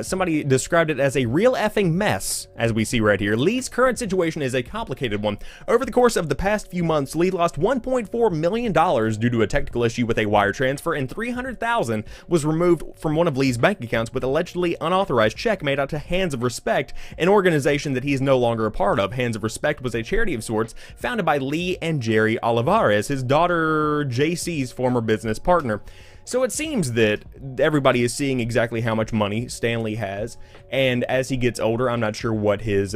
somebody described it as a real effing mess, as we see right here. Lee's current situation is a complicated one. Over the course of the past few months, Lee lost $1.4 million due to a technical issue with a wire transfer, and $300,000 was removed from one of Lee's bank accounts with allegedly unauthorized check made out to Hands of Respect, an organization that he is no longer a part of. Hands of Respect was a charity of sorts founded by Lee and Jerry Olivares, his daughter JC's former business partner. So it seems that everybody is seeing exactly how much money Stan Lee has, and as he gets older, I'm not sure what his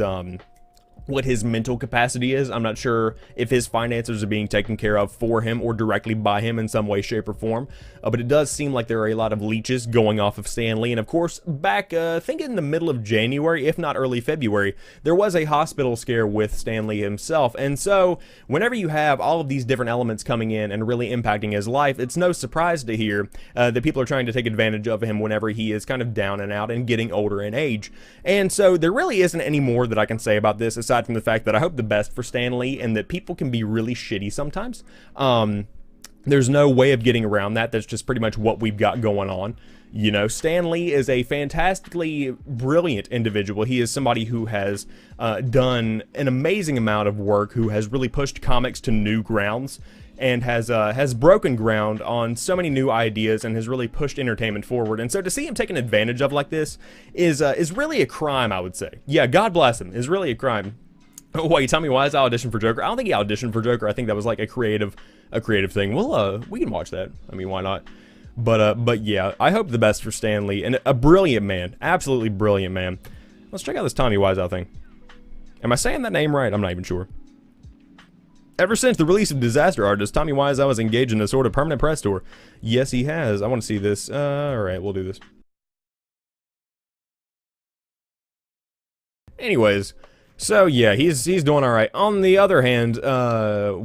mental capacity is. I'm not sure if his finances are being taken care of for him or directly by him in some way, shape, or form. But it does seem like there are a lot of leeches going off of Stan Lee. And of course, back, I think in the middle of January, if not early February, there was a hospital scare with Stan Lee himself. And so, whenever you have all of these different elements coming in and really impacting his life, it's no surprise to hear that people are trying to take advantage of him whenever he is kind of down and out and getting older in age. And so, there really isn't any more that I can say about this aside from the fact that I hope the best for Stan Lee and that people can be really shitty sometimes. There's no way of getting around that. That's just pretty much what we've got going on. You know, Stan Lee is a fantastically brilliant individual. He is somebody who has done an amazing amount of work, who has really pushed comics to new grounds, and has broken ground on so many new ideas and has really pushed entertainment forward. And so to see him taken advantage of like this is really a crime, I would say. Yeah, God bless him, is really a crime. Wait, tell me why is I auditioned for Joker? I don't think he auditioned for Joker. I think that was like a creative thing. Well, we can watch that. I mean, why not? But yeah, I hope the best for Stan Lee, and a brilliant man, absolutely brilliant man. Let's check out this Tommy Wiseau thing. Am I saying that name right? I'm not even sure. Ever since the release of Disaster Artist, Tommy Wiseau has engaged in a sort of permanent press tour. Yes, he has. I want to see this. Alright, we'll do this. Anyways, so yeah, he's doing alright. On the other hand,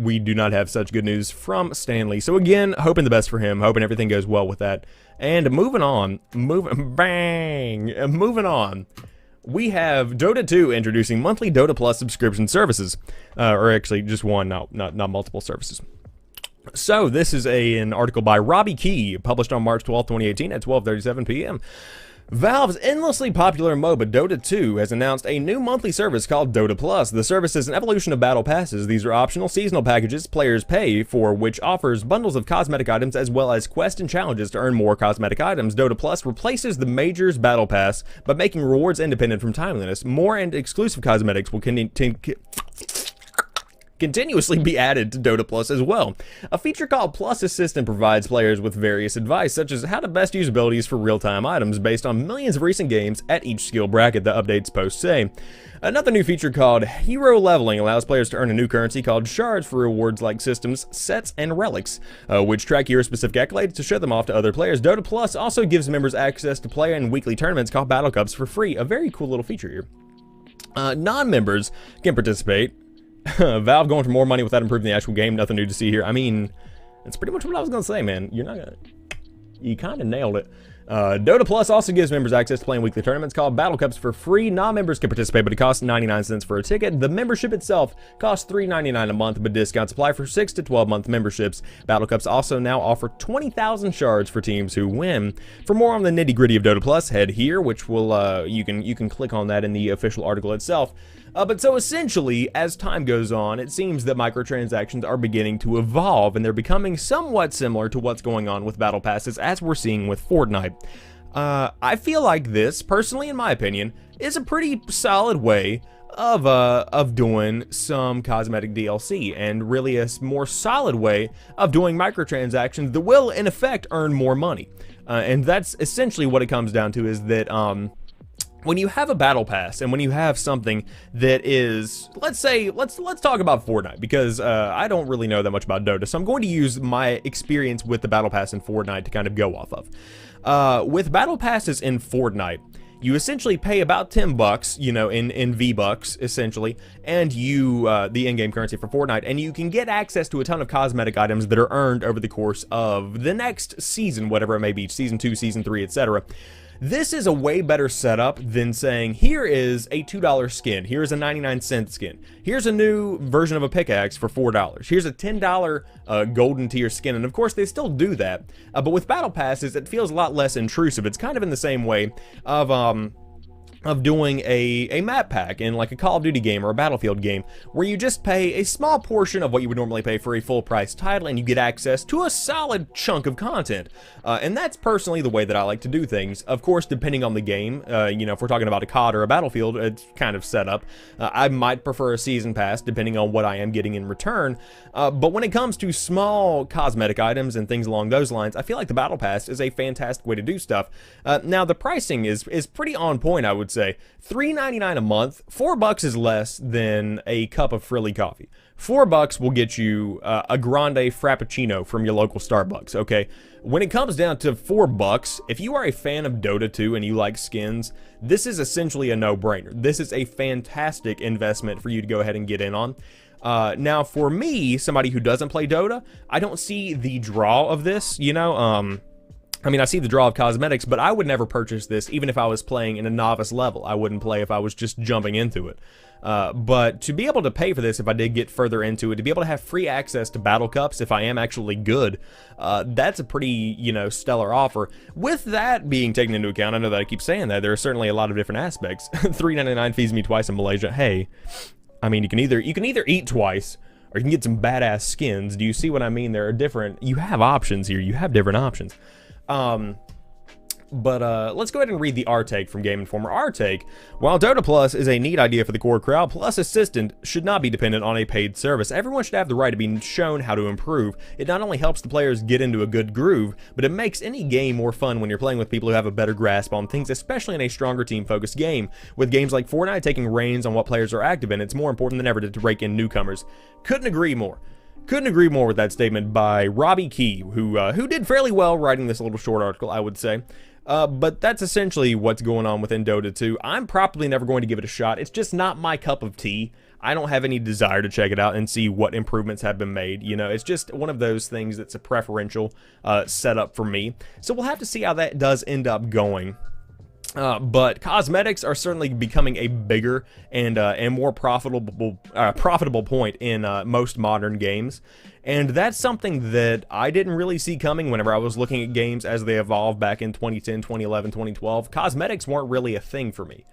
we do not have such good news from Stan Lee. So again, hoping the best for him, hoping everything goes well with that. And moving on, moving on. We have Dota 2 introducing monthly Dota Plus subscription services. Or actually, just one, not multiple services. So, this is an article by Robbie Key, published on March 12, 2018 at 12:37 p.m. Valve's endlessly popular MOBA Dota 2 has announced a new monthly service called Dota Plus. The service is an evolution of battle passes. These are optional seasonal packages players pay for, which offers bundles of cosmetic items as well as quests and challenges to earn more cosmetic items. Dota Plus replaces the Majors Battle Pass by making rewards independent from timeliness. More and exclusive cosmetics will continuously be added to Dota Plus as well. A feature called Plus Assistant provides players with various advice, such as how to best use abilities for real-time items based on millions of recent games at each skill bracket, the updates post say. Another new feature called Hero Leveling allows players to earn a new currency called Shards for rewards like systems, sets, and relics, which track hero-specific accolades to show them off to other players. Dota Plus also gives members access to play in weekly tournaments called Battle Cups for free, a very cool little feature here. Non-members can participate. Valve going for more money without improving the actual game. Nothing new to see here. I mean, that's pretty much what I was going to say, man. You kind of nailed it. Dota Plus also gives members access to playing weekly tournaments called Battle Cups for free. Non-members can participate, but it costs 99 cents for a ticket. The membership itself costs $3.99 a month, but discounts apply for 6 to 12-month memberships. Battle Cups also now offer 20,000 shards for teams who win. For more on the nitty-gritty of Dota Plus, head here, which will you can click on that in the official article itself. But so essentially, as time goes on, it seems that microtransactions are beginning to evolve, and they're becoming somewhat similar to what's going on with Battle Passes, as we're seeing with Fortnite. I feel like this, personally in my opinion, is a pretty solid way of doing some cosmetic DLC, and really a more solid way of doing microtransactions that will, in effect, earn more money. And that's essentially what it comes down to, is that when you have a battle pass and when you have something that is, let's talk about Fortnite, because I don't really know that much about Dota, so I'm going to use my experience with the battle pass in Fortnite to kind of go off of. With battle passes in Fortnite, you essentially pay about 10 bucks, you know, in V-Bucks, essentially, and the in-game currency for Fortnite, and you can get access to a ton of cosmetic items that are earned over the course of the next season, whatever it may be, Season 2, Season 3, etc. This is a way better setup than saying, here is a $2 skin, here's a 99-cent skin, here's a new version of a pickaxe for $4, here's a $10 golden tier skin, and of course they still do that, but with battle passes it feels a lot less intrusive. It's kind of in the same way of doing a map pack in like a Call of Duty game or a Battlefield game, where you just pay a small portion of what you would normally pay for a full price title and you get access to a solid chunk of content. And that's personally the way that I like to do things. Of course, depending on the game, you know, if we're talking about a COD or a Battlefield, it's kind of set up. I might prefer a season pass depending on what I am getting in return. But when it comes to small cosmetic items and things along those lines, I feel like the Battle Pass is a fantastic way to do stuff. Now, the pricing is pretty on point, I would say. $3.99 a month. $4 is less than a cup of frilly coffee. $4 will get you a grande frappuccino from your local Starbucks, okay? When it comes down to $4, if you are a fan of Dota 2 and you like skins, this is essentially a no-brainer. This is a fantastic investment for you to go ahead and get in on. Now, for me, somebody who doesn't play Dota, I don't see the draw of this, you know, I mean, I see the draw of cosmetics, but I would never purchase this even if I was playing in a novice level. I wouldn't play if I was just jumping into it. But to be able to pay for this if I did get further into it, to be able to have free access to battle cups if I am actually good, that's a pretty, you know, stellar offer. With that being taken into account, I know that I keep saying that, there are certainly a lot of different aspects. $3.99 feeds me twice in Malaysia. Hey, I mean, you can either eat twice, or you can get some badass skins. Do you see what I mean? There are different, you have options here. You have different options. Let's go ahead and read the R take from Game Informer. R take: while Dota Plus is a neat idea for the core crowd, Plus Assistant should not be dependent on a paid service. Everyone should have the right to be shown how to improve. It not only helps the players get into a good groove, but it makes any game more fun when you're playing with people who have a better grasp on things, especially in a stronger team-focused game. With games like Fortnite taking reins on what players are active in, it's more important than ever to rake in newcomers. Couldn't agree more. Couldn't agree more with that statement by Robbie Key, who did fairly well writing this little short article, I would say. But that's essentially what's going on within Dota 2. I'm probably never going to give it a shot. It's just not my cup of tea. I don't have any desire to check it out and see what improvements have been made. You know, it's just one of those things that's a preferential setup for me. So we'll have to see how that does end up going. But cosmetics are certainly becoming a bigger and more profitable point in most modern games. And that's something that I didn't really see coming whenever I was looking at games as they evolved back in 2010, 2011, 2012. Cosmetics weren't really a thing for me.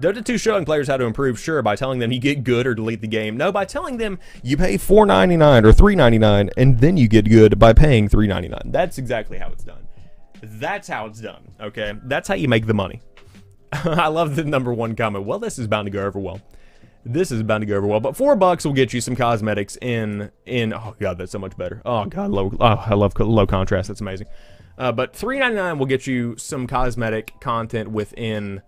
Dota 2 showing players how to improve, sure, by telling them you get good or delete the game. No, by telling them you pay $4.99 or $3.99 and then you get good by paying $3.99. That's exactly how it's done. That's how it's done, okay? That's how you make the money. I love the #1 comment. Well, this is bound to go over well. This is bound to go over well. But $4 will get you some cosmetics in oh god, that's so much better. Oh god, I love low contrast. That's amazing. But $3.99 will get you some cosmetic content within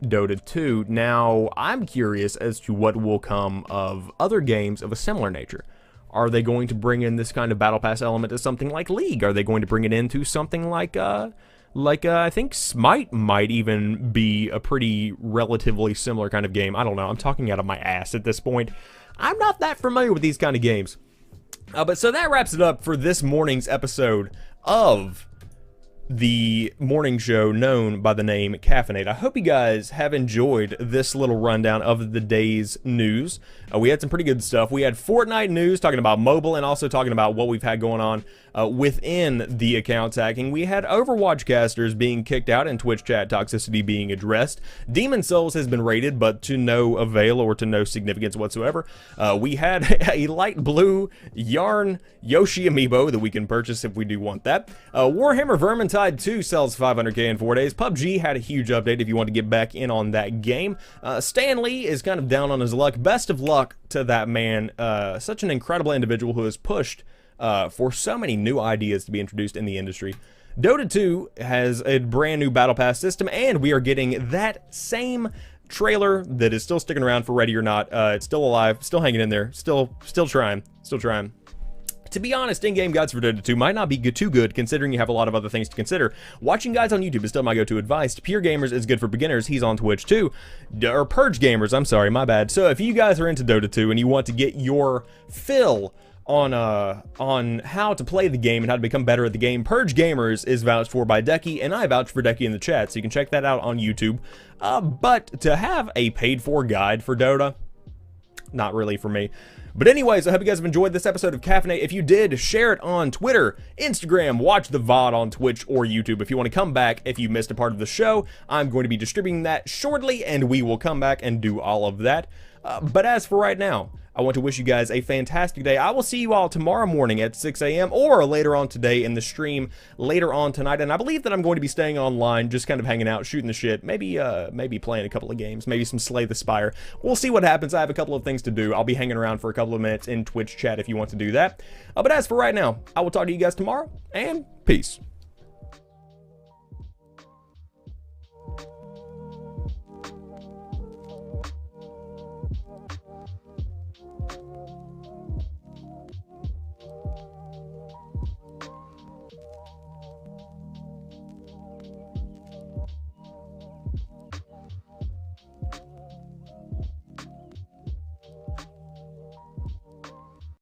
Dota 2. Now, I'm curious as to what will come of other games of a similar nature. Are they going to bring in this kind of Battle Pass element to something like League? Are they going to bring it into something like I think Smite might even be a pretty relatively similar kind of game. I don't know. I'm talking out of my ass at this point. I'm not that familiar with these kind of games. But so that wraps it up for this morning's episode of the morning show known by the name Caffeinate. I hope you guys have enjoyed this little rundown of the day's news. We had some pretty good stuff. We had Fortnite news talking about mobile and also talking about what we've had going on within the accounts hacking. We had Overwatch casters being kicked out and Twitch chat toxicity being addressed. Demon Souls has been raided, but to no avail or to no significance whatsoever. We had a light blue yarn Yoshi amiibo that we can purchase if we do want that. Warhammer Vermintide 2 sells 500k in 4 days. PUBG had a huge update if you want to get back in on that game. Stan Lee is kind of down on his luck. Best of luck to that man. Such an incredible individual who has pushed for so many new ideas to be introduced in the industry. Dota 2 has a brand new battle pass system, and we are getting that same trailer that is still sticking around for Ready or Not. It's still alive, still hanging in there, still trying. To be honest, in-game guides for Dota 2 might not be too good, considering you have a lot of other things to consider. Watching guides on YouTube is still my go-to advice. Pure Gamers is good for beginners. He's on Twitch too. Or Purge Gamers, I'm sorry, my bad. So if you guys are into Dota 2 and you want to get your fill on how to play the game and how to become better at the game, Purge Gamers is vouched for by Decky, and I vouch for Decky in the chat, so you can check that out on YouTube. But to have a paid-for guide for Dota, not really for me. But anyways, I hope you guys have enjoyed this episode of Caffeinate. If you did, share it on Twitter, Instagram, watch the VOD on Twitch or YouTube. If you want to come back, if you missed a part of the show, I'm going to be distributing that shortly, and we will come back and do all of that. But as for right now, I want to wish you guys a fantastic day. I will see you all tomorrow morning at 6 a.m. or later on today in the stream later on tonight. And I believe that I'm going to be staying online, just kind of hanging out, shooting the shit, maybe playing a couple of games, maybe some Slay the Spire. We'll see what happens. I have a couple of things to do. I'll be hanging around for a couple of minutes in Twitch chat if you want to do that. But as for right now, I will talk to you guys tomorrow, and peace.